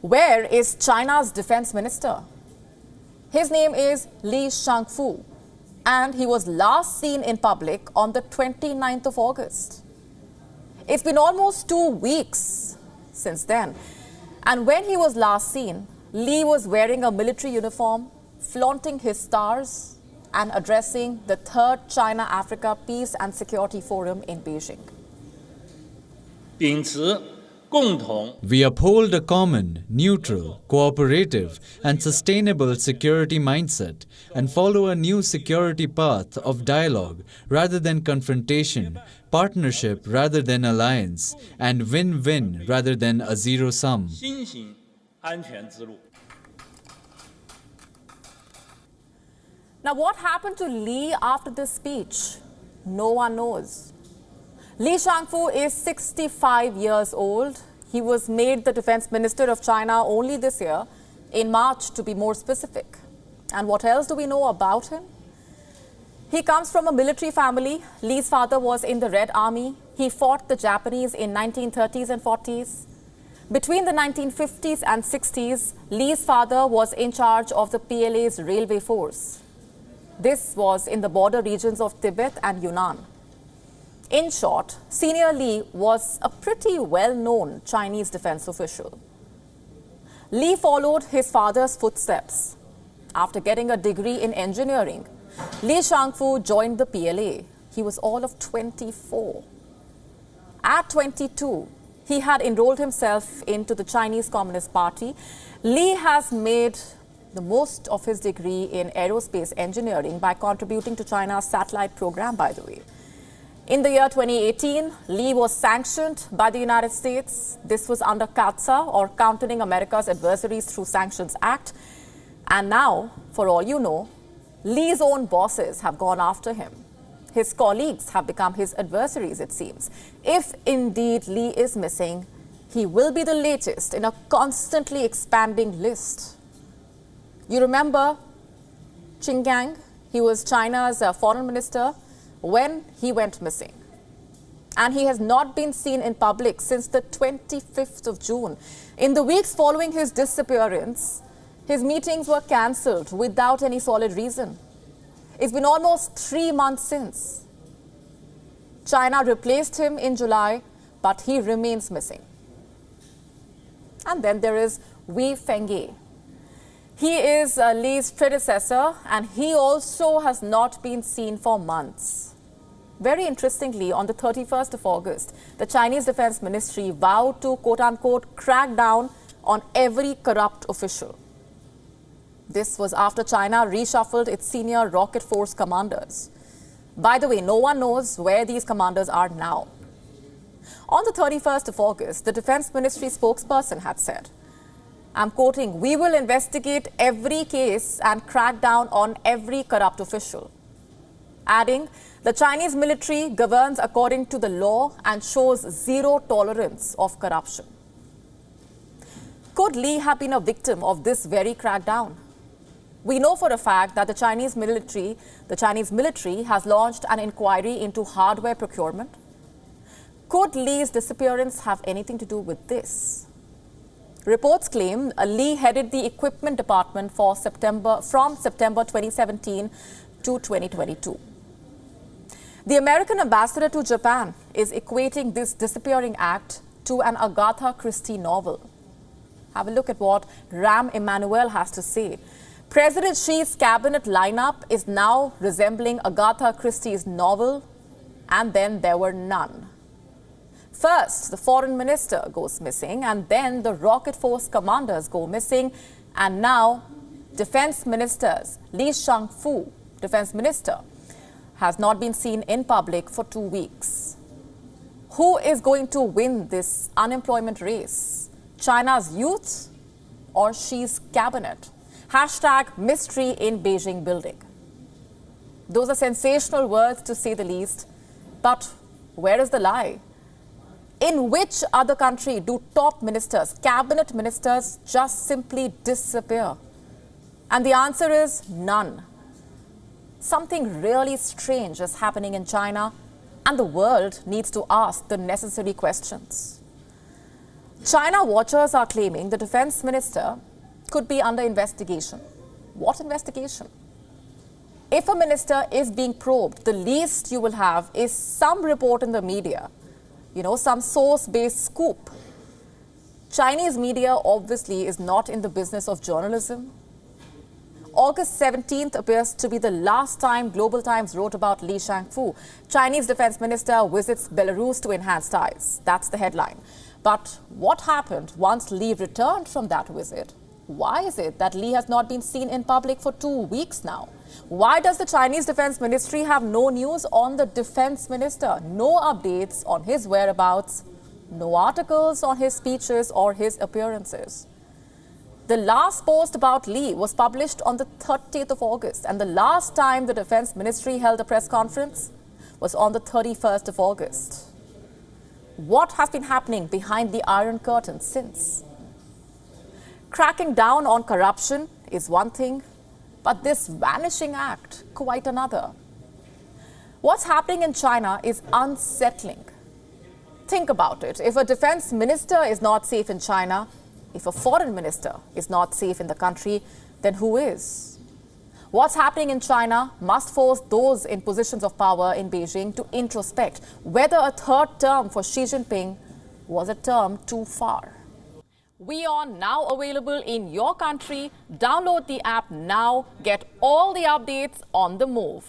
Where is China's defense minister? His name is Shangfu, and he was last seen in public on the 29th of August. It's been almost 2 weeks since then. And when he was last seen, Li was wearing a military uniform, flaunting his stars, and addressing the Third China-Africa Peace and Security Forum in Beijing. We uphold a common, neutral, cooperative and sustainable security mindset and follow a new security path of dialogue rather than confrontation, partnership rather than alliance, and win-win rather than a zero-sum. Now, what happened to Li after this speech? No one knows. Li Shangfu is 65 years old. He was made the defense minister of China only this year, in March to be more specific. And what else do we know about him? He comes from a military family. Li's father was in the Red Army. He fought the Japanese in 1930s and 40s. Between the 1950s and 60s, Li's father was in charge of the PLA's railway force. This was in the border regions of Tibet and Yunnan. In short, Senior Li was a pretty well-known Chinese defense official. Li followed his father's footsteps. After getting a degree in engineering, Li Shangfu joined the PLA. He was all of 24. At 22, he had enrolled himself into the Chinese Communist Party. Li has made the most of his degree in aerospace engineering by contributing to China's satellite program, by the way. In the year 2018, Li was sanctioned by the United States. This was under CAATSA, or Countering America's Adversaries Through Sanctions Act. And now, for all you know, Li's own bosses have gone after him. His colleagues have become his adversaries, it seems. If indeed Li is missing, he will be the latest in a constantly expanding list. You remember Qin Gang? He was China's foreign minister when he went missing. And he has not been seen in public since the 25th of June. In the weeks following his disappearance, his meetings were cancelled without any solid reason. It's been almost 3 months since. China replaced him in July, but he remains missing. And then there is Wei Fenghe. He is Li's predecessor, and he also has not been seen for months. Very interestingly, on the 31st of August, the Chinese Defense Ministry vowed to, quote-unquote, crack down on every corrupt official. This was after China reshuffled its senior rocket force commanders. By the way, no one knows where these commanders are now. On the 31st of August, the Defense Ministry spokesperson had said, I'm quoting, "We will investigate every case and crack down on every corrupt official." Adding, the Chinese military governs according to the law and shows zero tolerance of corruption. Could Li have been a victim of this very crackdown? We know for a fact that the Chinese military has launched an inquiry into hardware procurement. Could Li's disappearance have anything to do with this? Reports claim Li headed the equipment department from September 2017 to 2022. The American ambassador to Japan is equating this disappearing act to an Agatha Christie novel. Have a look at what Rahm Emanuel has to say. President Xi's cabinet lineup is now resembling Agatha Christie's novel, and then there were none. First, the foreign minister goes missing, and then the rocket force commanders go missing, and now defense ministers, Li Shangfu, defense minister, has not been seen in public for 2 weeks. Who is going to win this unemployment race? China's youth or Xi's cabinet? Hashtag mystery in Beijing building. Those are sensational words, to say the least. But where is the lie? In which other country do top ministers, cabinet ministers, just simply disappear? And the answer is none. Something really strange is happening in China, and the world needs to ask the necessary questions. China watchers are claiming the defense minister could be under investigation. What investigation? If a minister is being probed, the least you will have is some report in the media, some source-based scoop. Chinese media obviously is not in the business of journalism. August 17th appears to be the last time Global Times wrote about Li Shangfu. Chinese defense minister visits Belarus to enhance ties. That's the headline. But what happened once Li returned from that visit? Why is it that Li has not been seen in public for 2 weeks now? Why does the Chinese Defense Ministry have no news on the defense minister? No updates on his whereabouts, no articles on his speeches or his appearances. The last post about Li was published on the 30th of August, and the last time the Defense Ministry held a press conference was on the 31st of August. What has been happening behind the Iron Curtain since? Cracking down on corruption is one thing, but this vanishing act, quite another. What's happening in China is unsettling. Think about it. If a defense minister is not safe in China, if a foreign minister is not safe in the country, then who is? What's happening in China must force those in positions of power in Beijing to introspect whether a third term for Xi Jinping was a term too far. WION now available in your country. Download the app now. Get all the updates on the move.